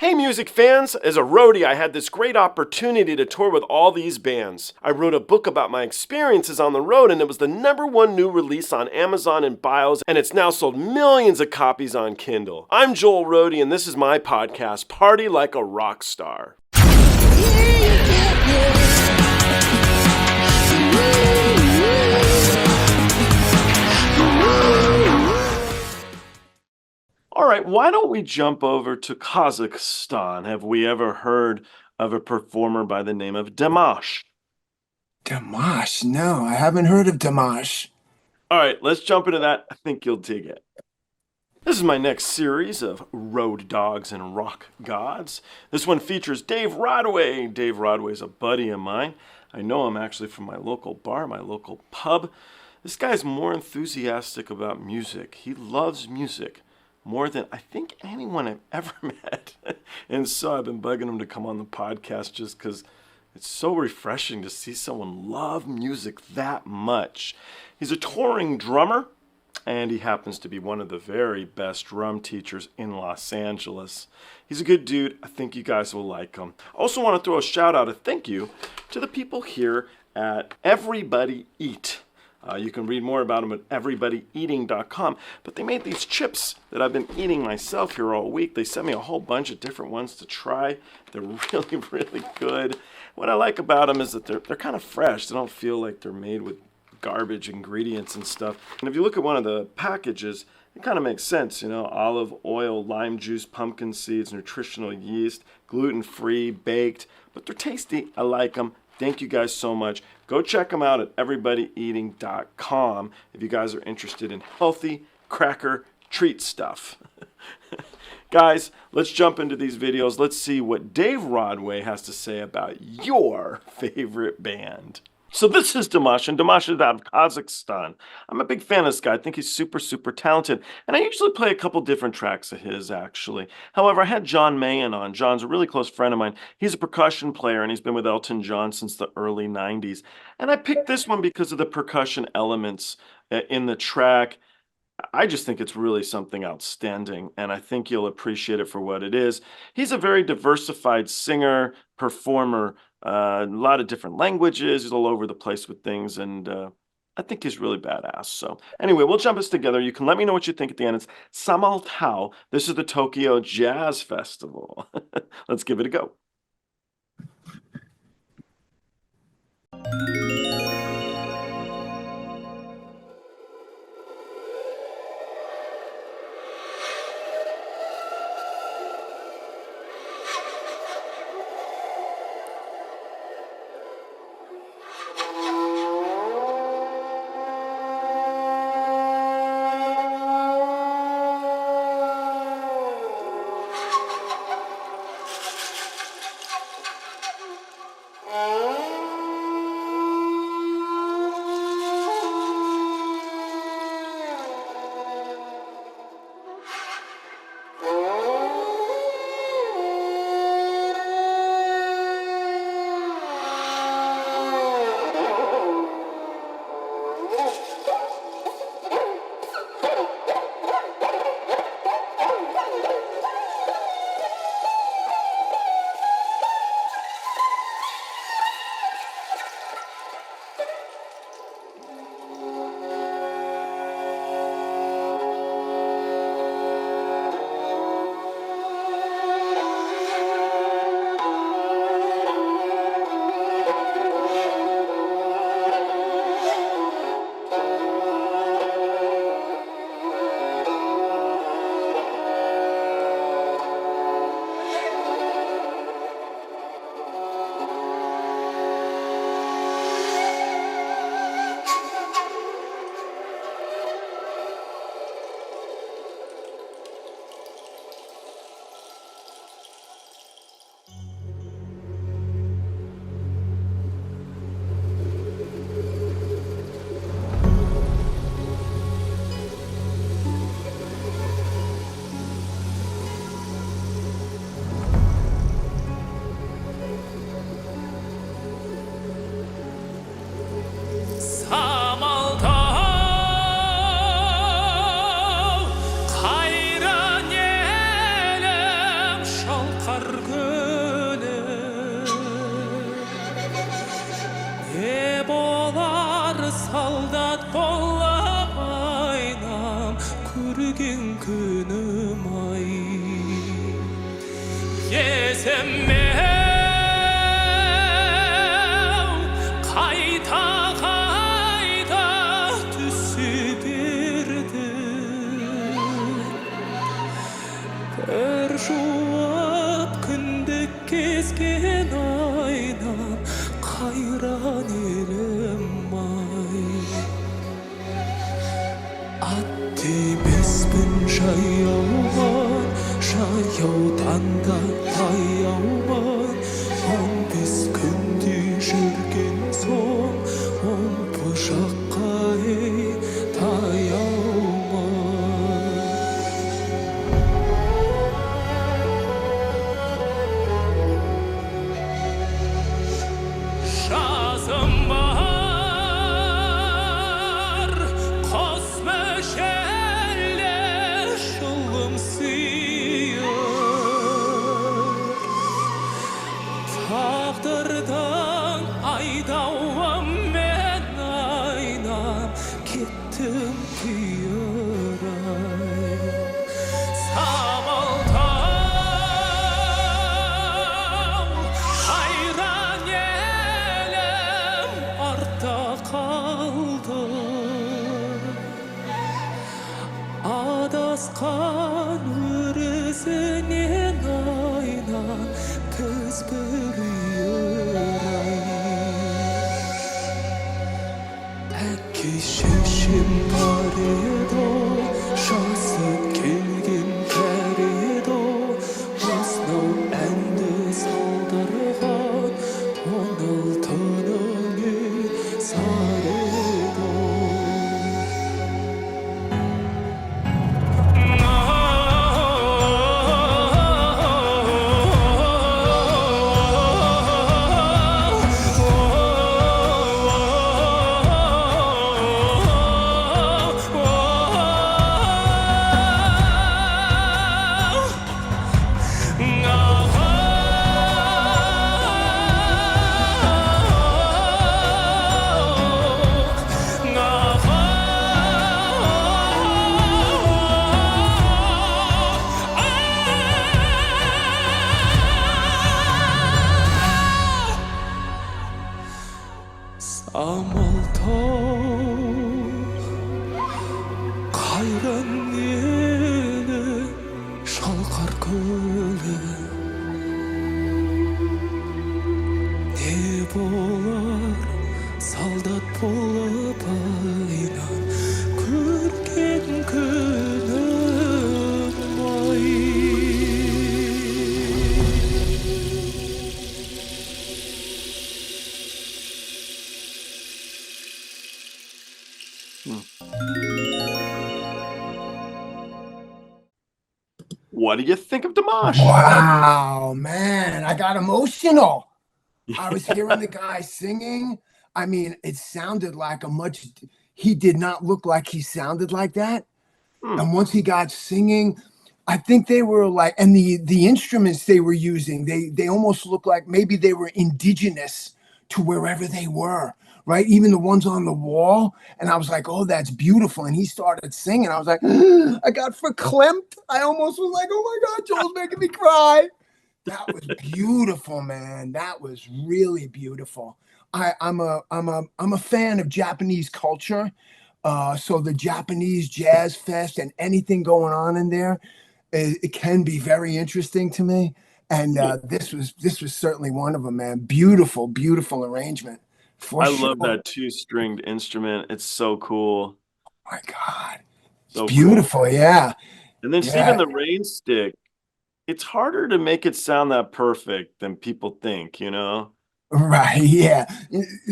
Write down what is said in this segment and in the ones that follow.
Hey music fans! As a roadie, I had this great opportunity to tour with all these bands. I wrote a book about my experiences on the road, and it was the #1 new release on Amazon and Bios, and it's now sold millions of copies on Kindle. I'm Joel Roadie, and this is my podcast, Party Like a Rockstar. All right, why don't we jump over to Kazakhstan? Have we ever heard of a performer by the name of Dimash? Dimash? No, I haven't heard of Dimash. All right, let's jump into that. I think you'll dig it. This is my next series of road dogs and rock gods. This one features Dave Rodway. Dave Rodway is a buddy of mine. I know him actually from my local bar, my local pub. This guy's more enthusiastic about music. He loves music more than I think anyone I've ever met. And so I've been bugging him to come on the podcast just because it's so refreshing to see someone love music that much. He's a touring drummer, and he happens to be one of the very best drum teachers in Los Angeles. He's a good dude. I think you guys will like him. I also want to throw a shout out, a thank you, to the people here at Everybody Eat. You can read more about them at everybodyeating.com. But they made these chips that I've been eating myself here all week. They sent me a whole bunch of different ones to try. They're really, really good. What I like about them is that they're kind of fresh. They don't feel like they're made with garbage ingredients and stuff. And if you look at one of the packages, it kind of makes sense, you know, olive oil, lime juice, pumpkin seeds, nutritional yeast, gluten-free, baked. But they're tasty. I like them. Thank you guys so much. Go check them out at everybodyeating.com if you guys are interested in healthy cracker treat stuff. Guys, let's jump into these videos. Let's see what Dave Rodway has to say about your favorite band. So this is Dimash, and Dimash is out of Kazakhstan. I'm a big fan of this guy. I think he's super, super talented. And I usually play a couple different tracks of his, actually. However, I had John Mayen on. John's a really close friend of mine. He's a percussion player, and he's been with Elton John since the early 90s. And I picked this one because of the percussion elements in the track. I just think it's really something outstanding, and I think you'll appreciate it for what it is. He's a very diversified singer, performer, a lot of different languages. He's all over the place with things, and I think he's really badass. So anyway, we'll jump this together. You can let me know what you think at the end. It's Samaltau. This is the Tokyo Jazz Festival. Let's give it a go. солдат болып айнам көрген күнім ай есіме қайта қайта түсе берді бір жуап күндік кезген айнам қайран елім ай ат емеспін жаяумын жаяудан да таяумын 15 күндей жүрген соң омбы жаққа таяумын жазым бар қос мөшерлі жылым сүйір тағдырдың айдауымен айнап кеттім бұйырай Самалтау қайран елім артта қалды адасқан өрісінен айнап біз бір үйір-ай әке шешем бар еді жасы келген кәрі еді осынау әнді салдырған 16-ның сары еді Samaltau қайран елі шалқар көлі не болар солдат болып айнап көрген күнім ай What do you think of Dimash? Wow, man, I got emotional. I was hearing the guy singing. I mean, it sounded like he did not look like he sounded like that. And once he got singing, I think they were like, and the instruments they were using, they almost looked like maybe they were indigenous to wherever they were, right? Even the ones on the wall. And I was like, oh, that's beautiful. And he started singing. I was like, I got verklempt. I almost was like, oh my God, Joel's making me cry. That was beautiful, man. That was really beautiful. I'm a fan of Japanese culture. So the Japanese Jazz Fest and anything going on in there, it can be very interesting to me. And this was certainly one of them, man. Beautiful, beautiful arrangement. I love that 2-stringed instrument. It's so cool. Oh my God. So it's beautiful, cool. Yeah. And then even the rain stick, it's harder to make it sound that perfect than people think, you know? Right, yeah.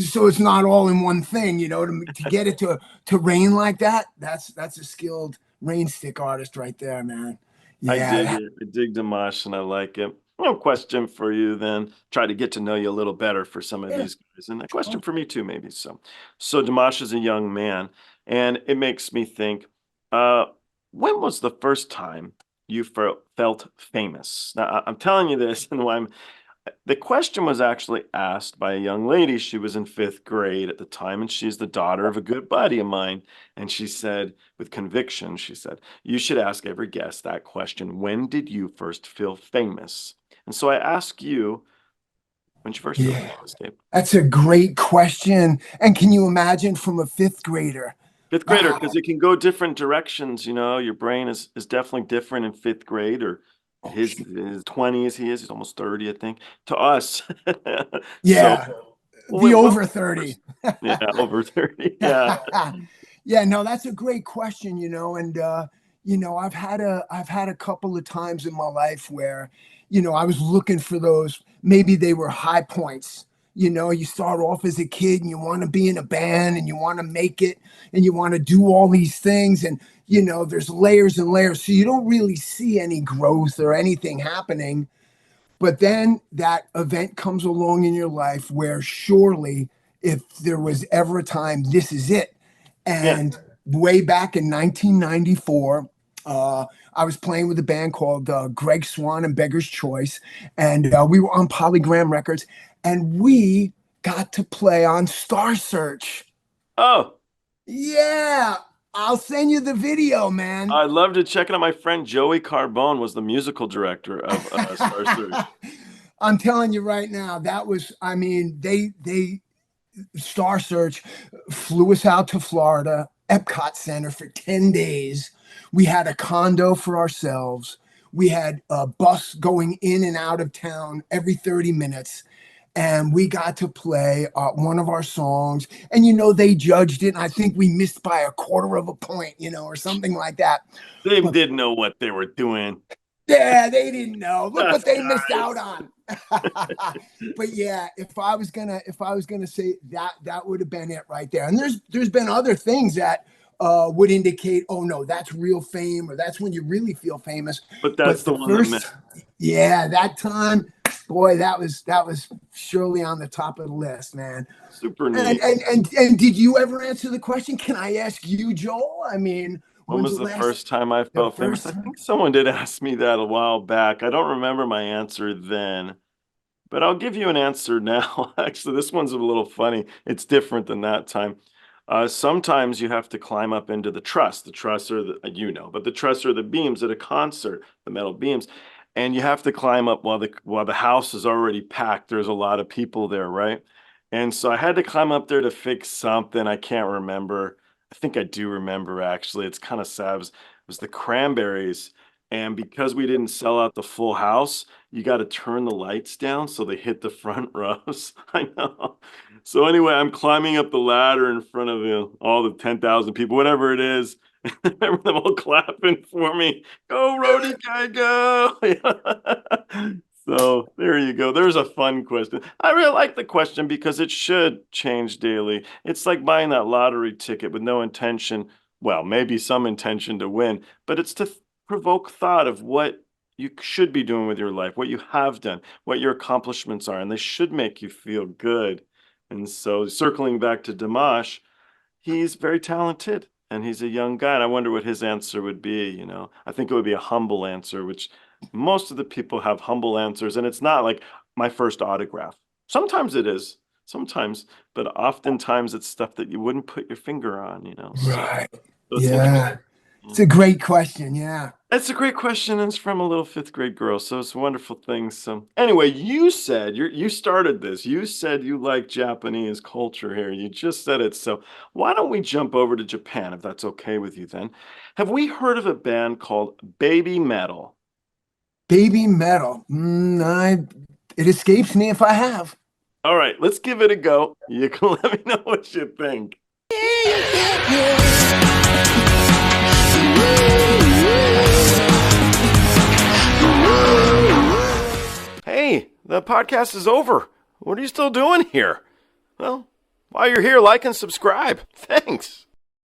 So it's not all in one thing, you know, to get it to rain like that. That's a skilled rain stick artist right there, man. Yeah. I dig it. I dig Dimash and I like it. No question for you then. Try to get to know you a little better for some of these guys. And a question for me too, maybe. So Dimash is a young man, and it makes me think, when was the first time you felt famous? Now, I'm telling you this, and The question was actually asked by a young lady. She was in 5th grade at the time, and she's the daughter of a good buddy of mine. And she said, with conviction, she said, you should ask every guest that question. When did you first feel famous? And so I ask you, when did you first feel famous, Dave? That's a great question. And can you imagine from a 5th grader? 5th grader, because it can go different directions. Your brain is definitely different in 5th grade, or his 20s. He's almost 30, I think, to us. Yeah. So, The over 30. Yeah, over 30. Yeah. Yeah, no, that's a great question, and I've had a couple of times in my life where, I was looking for those, maybe they were high points. You start off as a kid and you want to be in a band and you want to make it and you want to do all these things, and there's layers and layers, so you don't really see any growth or anything happening. But then that event comes along in your life where surely, if there was ever a time, this is it. And way back in 1994, I was playing with a band called Greg Swan and Beggar's Choice, and we were on Polygram Records, and we got to play on Star Search. Oh. Yeah. I'll send you the video, man. I'd love to check it out. My friend Joey Carbone was the musical director of Star Search. I'm telling you right now, that was, they Star Search flew us out to Florida, Epcot Center for 10 days. We had a condo for ourselves. We had a bus going in and out of town every 30 minutes. And we got to play one of our songs. And, they judged it. And I think we missed by a quarter of a point, or something like that. They didn't know what they were doing. Yeah, they didn't know. Look what they missed out on. But yeah, if I was gonna say that would have been it right there. And there's been other things that would indicate, oh no, that's real fame, or that's when you really feel famous. But that's the one that missed. Yeah, that time, boy, that was surely on the top of the list, man. Super neat. And did you ever answer the question? Can I ask you, Joel? When was the first time I felt famous? I think someone did ask me that a while back. I don't remember my answer then, but I'll give you an answer now. Actually, this one's a little funny. It's different than that time. Sometimes you have to climb up into the truss. The truss are but the truss are the beams at a concert, the metal beams. And you have to climb up while the house is already packed. There's a lot of people there, right? And so I had to climb up there to fix something. I can't remember. I think I do remember, actually. It's kind of sad. It was the Cranberries. And because we didn't sell out the full house, you got to turn the lights down so they hit the front rows. I know. So anyway, I'm climbing up the ladder in front of all the 10,000 people, whatever it is. I remember them all clapping for me. Go, Roadie guy, go. So there you go. There's a fun question. I really like the question because it should change daily. It's like buying that lottery ticket with no intention, well, maybe some intention to win, but it's to provoke thought of what you should be doing with your life, what you have done, what your accomplishments are, and they should make you feel good. And so circling back to Dimash, he's very talented and he's a young guy. And I wonder what his answer would be. I think it would be a humble answer, which most of the people have humble answers, and it's not like my first autograph. Sometimes it is, but oftentimes it's stuff that you wouldn't put your finger on, Right. Yeah. It's a great question. Yeah. It's a great question, and it's from a little 5th grade girl, so it's a wonderful thing. So anyway, you said, you started this. You said you like Japanese culture here. You just said it. So why don't we jump over to Japan, if that's okay with you then? Have we heard of a band called Baby Metal? Baby Metal. It escapes me if I have. All right, let's give it a go. You can let me know what you think. Hey, the podcast is over. What are you still doing here? Well, while you're here, like and subscribe. Thanks.